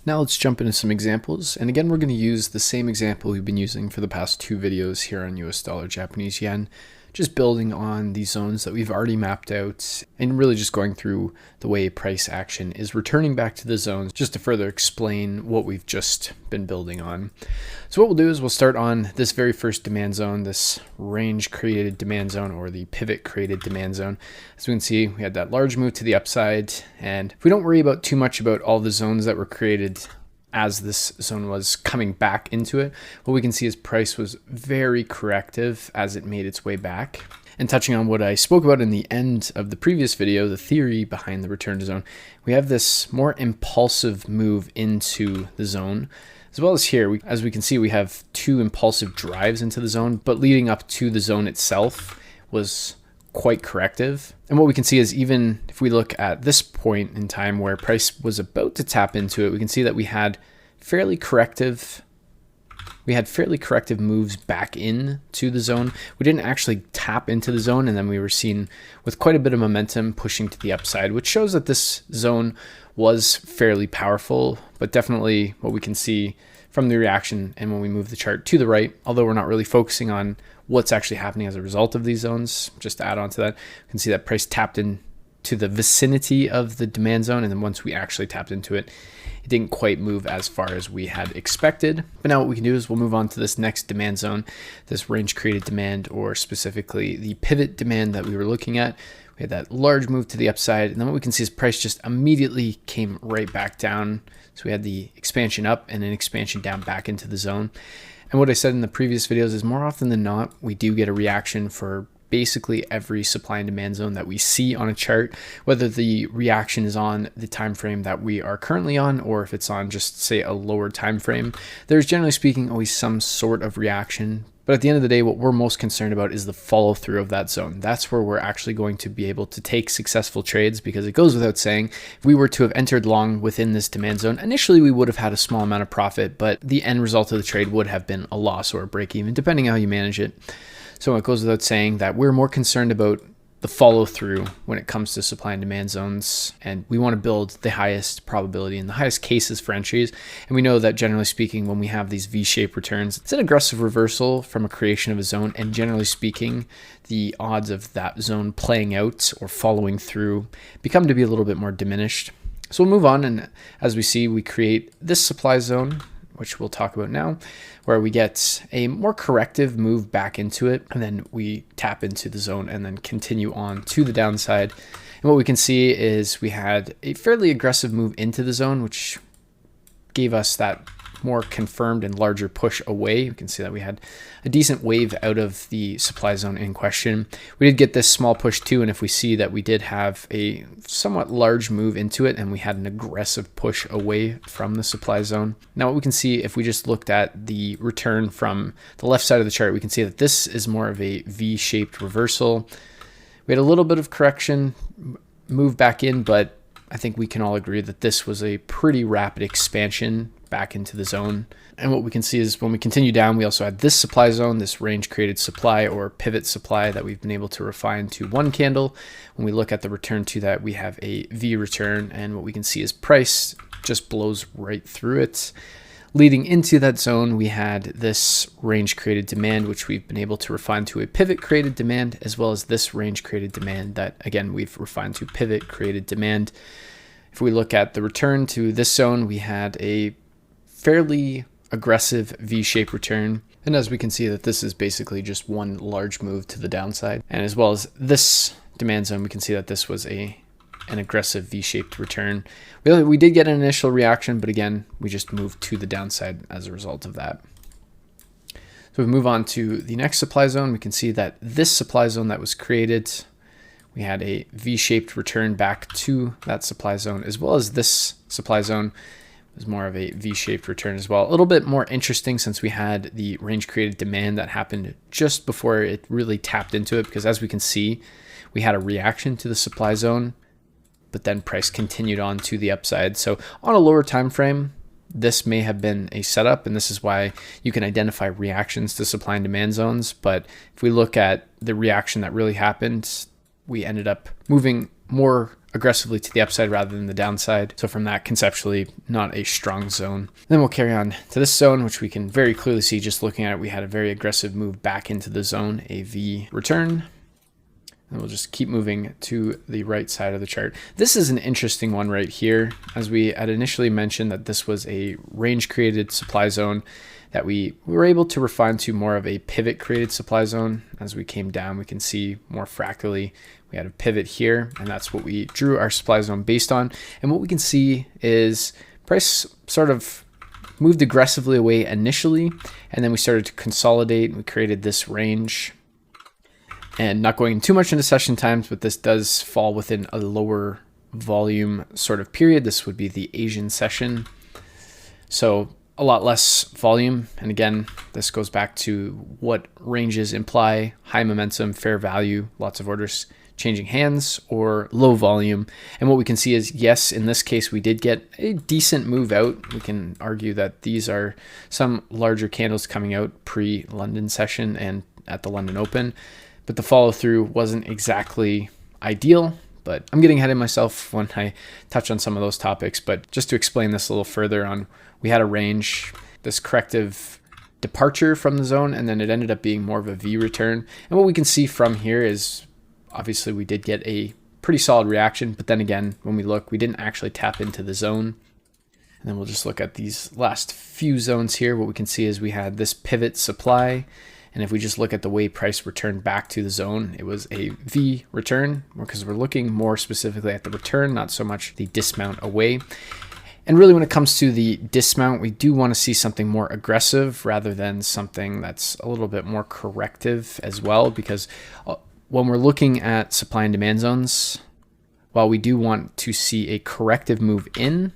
Now let's jump into some examples. And again, we're going to use the same example we've been using for the past two videos here on US dollar, Japanese yen, just building on the zones that we've already mapped out and really just going through the way price action is returning back to the zones just to further explain what we've just been building on. So what we'll do is we'll start on this very first demand zone, this range created demand zone or the pivot created demand zone. As we can see, we had that large move to the upside, and if we don't worry about too much about all the zones that were created as this zone was coming back into it, what we can see is price was very corrective as it made its way back. And touching on what I spoke about in the end of the previous video, the theory behind the return to zone, we have this more impulsive move into the zone. As well as here, as we can see, we have two impulsive drives into the zone, but leading up to the zone itself was quite corrective. And what we can see is, even if we look at this point in time where price was about to tap into it, we can see that we had fairly corrective moves back into the zone. We didn't actually tap into the zone, and then we were seen with quite a bit of momentum pushing to the upside, which shows that this zone was fairly powerful. But definitely what we can see from the reaction and when we move the chart to the right, although we're not really focusing on what's actually happening as a result of these zones, just to add on to that, you can see that price tapped into the vicinity of the demand zone, and then once we actually tapped into it, it didn't quite move as far as we had expected. But now what we can do is we'll move on to this next demand zone, this range created demand, or specifically the pivot demand that we were looking at. We had that large move to the upside, and then what we can see is price just immediately came right back down. So we had the expansion up and an expansion down back into the zone. And what I said in the previous videos is, more often than not, we do get a reaction for basically every supply and demand zone that we see on a chart, whether the reaction is on the time frame that we are currently on or if it's on just, say, a lower time frame. There's, generally speaking, always some sort of reaction. But at the end of the day, what we're most concerned about is the follow through of that zone. That's where we're actually going to be able to take successful trades, because it goes without saying, if we were to have entered long within this demand zone, initially we would have had a small amount of profit, but the end result of the trade would have been a loss or a break even, depending on how you manage it. So it goes without saying that we're more concerned about the follow through when it comes to supply and demand zones, and we want to build the highest probability and the highest cases for entries. And we know that, generally speaking, when we have these V-shaped returns, it's an aggressive reversal from a creation of a zone, and generally speaking, the odds of that zone playing out or following through become to be a little bit more diminished. So we'll move on, and as we see, we create this supply zone, which we'll talk about now, where we get a more corrective move back into it, and then we tap into the zone and then continue on to the downside. And what we can see is we had a fairly aggressive move into the zone, which gave us that more confirmed and larger push away. You can see that we had a decent wave out of the supply zone in question. We did get this small push too, and if we see that we did have a somewhat large move into it and we had an aggressive push away from the supply zone. Now what we can see, if we just looked at the return from the left side of the chart, we can see that this is more of a V-shaped reversal. We had a little bit of correction, move back in, but I think we can all agree that this was a pretty rapid expansion back into the zone. And what we can see is when we continue down, we also had this supply zone, this range created supply or pivot supply that we've been able to refine to one candle. When we look at the return to that, we have a V return, and what we can see is price just blows right through it. Leading into that zone, we had this range created demand, which we've been able to refine to a pivot created demand, as well as this range created demand that, again, we've refined to pivot created demand. If we look at the return to this zone, we had a fairly aggressive V-shaped return. And as we can see, that this is basically just one large move to the downside. And as well as this demand zone, we can see that this was an aggressive V-shaped return. We did get an initial reaction, but again, we just moved to the downside as a result of that. So we move on to the next supply zone. We can see that this supply zone that was created, we had a V-shaped return back to that supply zone, as well as this supply zone was more of a V-shaped return as well. A little bit more interesting since we had the range created demand that happened just before it really tapped into it, because as we can see, we had a reaction to the supply zone, but then price continued on to the upside. So on a lower time frame, this may have been a setup, and this is why you can identify reactions to supply and demand zones. But if we look at the reaction that really happened, we ended up moving more aggressively to the upside rather than the downside. So from that, conceptually, not a strong zone. Then we'll carry on to this zone, which we can very clearly see just looking at it. We had a very aggressive move back into the zone, a V return. And we'll just keep moving to the right side of the chart. This is an interesting one right here. As we had initially mentioned that this was a range created supply zone that we were able to refine to more of a pivot created supply zone. As we came down, we can see more fractally, we had a pivot here, and that's what we drew our supply zone based on. And what we can see is price sort of moved aggressively away initially, and then we started to consolidate. We created this range. And not going too much into session times, but this does fall within a lower volume sort of period. This would be the Asian session. So a lot less volume. And again, this goes back to what ranges imply: high momentum, fair value, lots of orders changing hands, or low volume. And what we can see is, yes, in this case, we did get a decent move out. We can argue that these are some larger candles coming out pre-London session and at the London Open. But the follow through wasn't exactly ideal, but I'm getting ahead of myself when I touch on some of those topics. But just to explain this a little further on, we had a range, this corrective departure from the zone, and then it ended up being more of a V return. And what we can see from here is obviously we did get a pretty solid reaction, but then again, when we look, we didn't actually tap into the zone. And then we'll just look at these last few zones here. What we can see is we had this pivot supply. And if we just look at the way price returned back to the zone, it was a V return, because we're looking more specifically at the return, not so much the dismount away. And really when it comes to the dismount, we do want to see something more aggressive rather than something that's a little bit more corrective as well, because when we're looking at supply and demand zones, while we do want to see a corrective move in,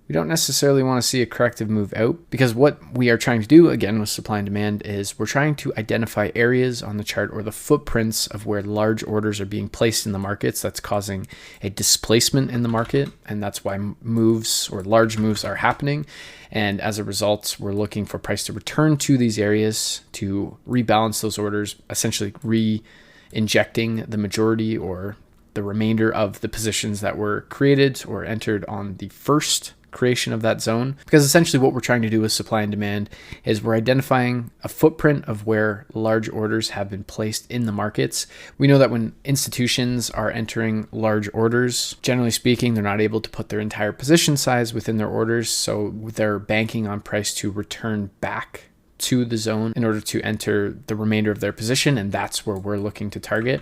we don't necessarily want to see a corrective move out, because what we are trying to do, again, with supply and demand is we're trying to identify areas on the chart or the footprints of where large orders are being placed in the markets that's causing a displacement in the market. And that's why moves or large moves are happening. And as a result, we're looking for price to return to these areas to rebalance those orders, essentially re-injecting the majority or the remainder of the positions that were created or entered on the first creation of that zone. Because essentially what we're trying to do with supply and demand is we're identifying a footprint of where large orders have been placed in the markets. We know that when institutions are entering large orders, generally speaking, they're not able to put their entire position size within their orders, so they're banking on price to return back to the zone in order to enter the remainder of their position, and that's where we're looking to target.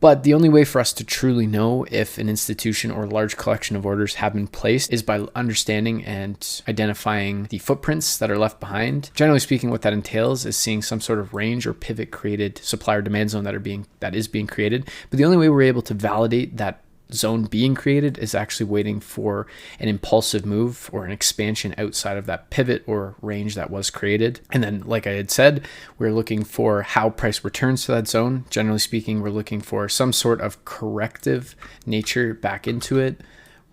But the only way for us to truly know if an institution or large collection of orders have been placed is by understanding and identifying the footprints that are left behind. Generally speaking, what that entails is seeing some sort of range or pivot created supply or demand zone that is being created. But the only way we're able to validate that zone being created is actually waiting for an impulsive move or an expansion outside of that pivot or range that was created. And then, like I had said, we're looking for how price returns to that zone. Generally speaking, we're looking for some sort of corrective nature back into it.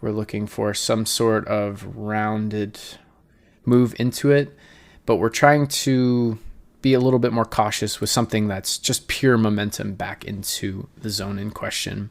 We're looking for some sort of rounded move into it, but we're trying to be a little bit more cautious with something that's just pure momentum back into the zone in question.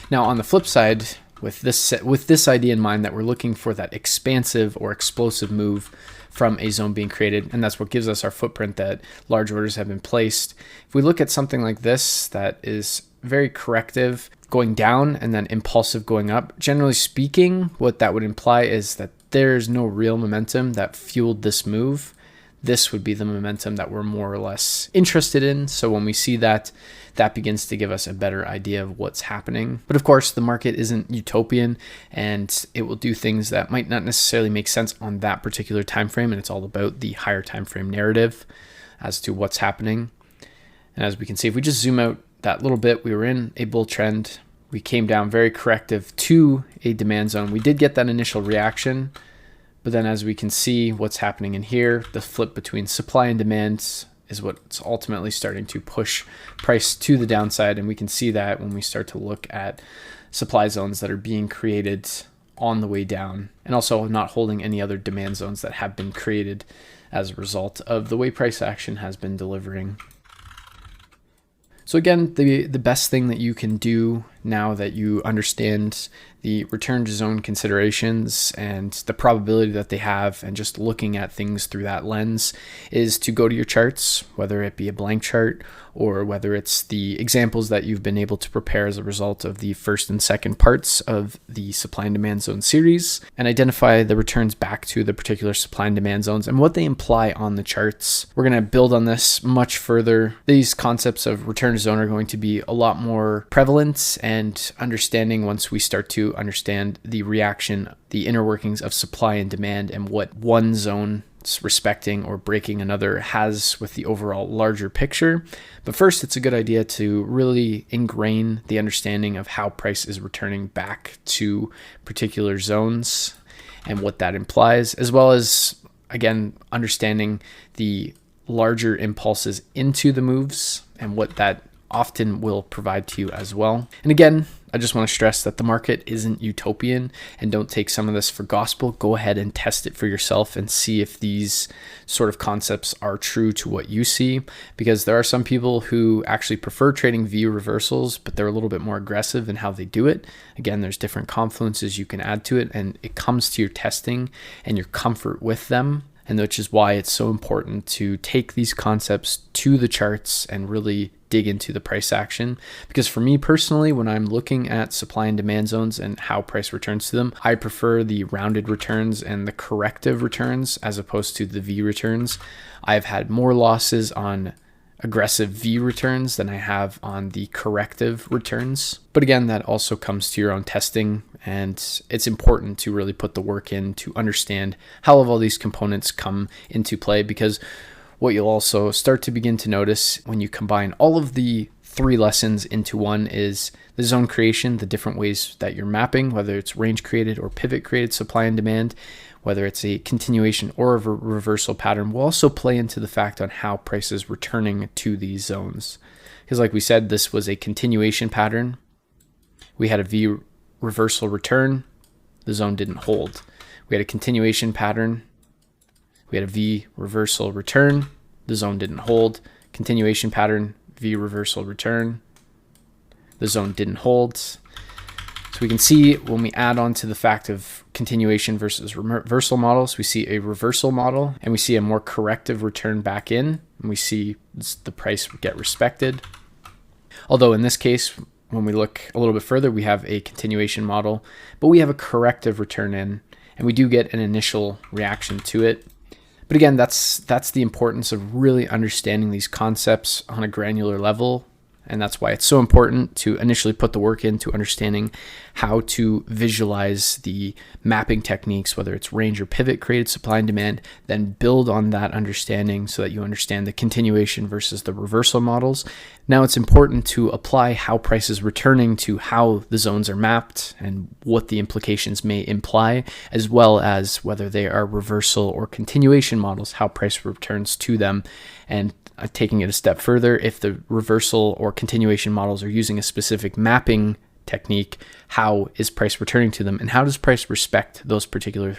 Now, on the flip side, with this idea in mind that we're looking for that expansive or explosive move from a zone being created, and that's what gives us our footprint that large orders have been placed. If we look at something like this that is very corrective going down and then impulsive going up, generally speaking, what that would imply is that there's no real momentum that fueled this move. This would be the momentum that we're more or less interested in. So when we see that, that begins to give us a better idea of what's happening. But of course, the market isn't utopian, and it will do things that might not necessarily make sense on that particular time frame, and it's all about the higher time frame narrative as to what's happening. And as we can see, if we just zoom out that little bit, we were in a bull trend. We came down very corrective to a demand zone. We did get that initial reaction. But then as we can see what's happening in here, the flip between supply and demand is what's ultimately starting to push price to the downside. And we can see that when we start to look at supply zones that are being created on the way down, and also not holding any other demand zones that have been created as a result of the way price action has been delivering. So again, the best thing that you can do now that you understand the return to zone considerations and the probability that they have, and just looking at things through that lens, is to go to your charts, whether it be a blank chart or whether it's the examples that you've been able to prepare as a result of the first and second parts of the supply and demand zone series, and identify the returns back to the particular supply and demand zones and what they imply on the charts. We're going to build on this much further. These concepts of return to zone are going to be a lot more prevalent and understanding once we start to understand the reaction, the inner workings of supply and demand, and what one zone respecting or breaking another has with the overall larger picture. But first, it's a good idea to really ingrain the understanding of how price is returning back to particular zones and what that implies, as well as, again, understanding the larger impulses into the moves and what that often will provide to you as well. And again, I just want to stress that the market isn't utopian, and don't take some of this for gospel. Go ahead and test it for yourself and see if these sort of concepts are true to what you see, because there are some people who actually prefer trading V reversals, but they're a little bit more aggressive in how they do it. Again, there's different confluences you can add to it, and it comes to your testing and your comfort with them. And which is why it's so important to take these concepts to the charts and really dig into the price action. Because for me personally, when I'm looking at supply and demand zones and how price returns to them, I prefer the rounded returns and the corrective returns as opposed to the V returns. I've had more losses on aggressive V returns than I have on the corrective returns. But again, that also comes to your own testing, and it's important to really put the work in to understand how all these components come into play, because what you'll also start to begin to notice when you combine all of the three lessons into one is the zone creation, the different ways that you're mapping, whether it's range created or pivot created supply and demand, whether it's a continuation or a reversal pattern, will also play into the fact on how price is returning to these zones. Because like we said, this was a continuation pattern. We had a V reversal return, the zone didn't hold. We had a continuation pattern, we had a V reversal return, the zone didn't hold. Continuation pattern, V reversal return, the zone didn't hold. So we can see when we add on to the fact of continuation versus reversal models, we see a reversal model and we see a more corrective return back in, and we see the price get respected. Although in this case, when we look a little bit further, we have a continuation model, but we have a corrective return in, and we do get an initial reaction to it. But again, that's the importance of really understanding these concepts on a granular level. And that's why it's so important to initially put the work into understanding how to visualize the mapping techniques, whether it's range or pivot created supply and demand, then build on that understanding so that you understand the continuation versus the reversal models. Now it's important to apply how price is returning to how the zones are mapped and what the implications may imply, as well as whether they are reversal or continuation models, how price returns to them. And taking it a step further, if the reversal or continuation models are using a specific mapping technique, how is price returning to them, and how does price respect those particular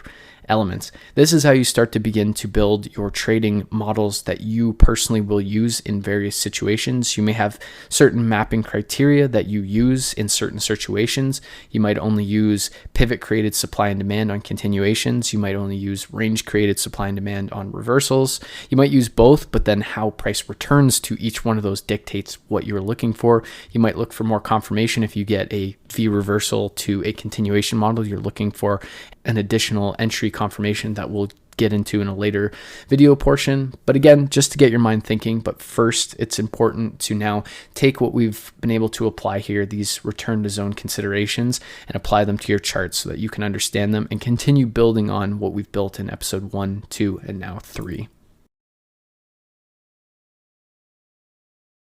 elements? This is how you start to begin to build your trading models that you personally will use in various situations. You may have certain mapping criteria that you use in certain situations. You might only use pivot created supply and demand on continuations. You might only use range created supply and demand on reversals. You might use both, but then how price returns to each one of those dictates what you're looking for. You might look for more confirmation if you get a V reversal to a continuation model. You're looking for an additional entry confirmation that we'll get into in a later video portion. But again, just to get your mind thinking. But first, it's important to now take what we've been able to apply here, these return to zone considerations, and apply them to your charts so that you can understand them and continue building on what we've built in episode 1, 2, and now 3.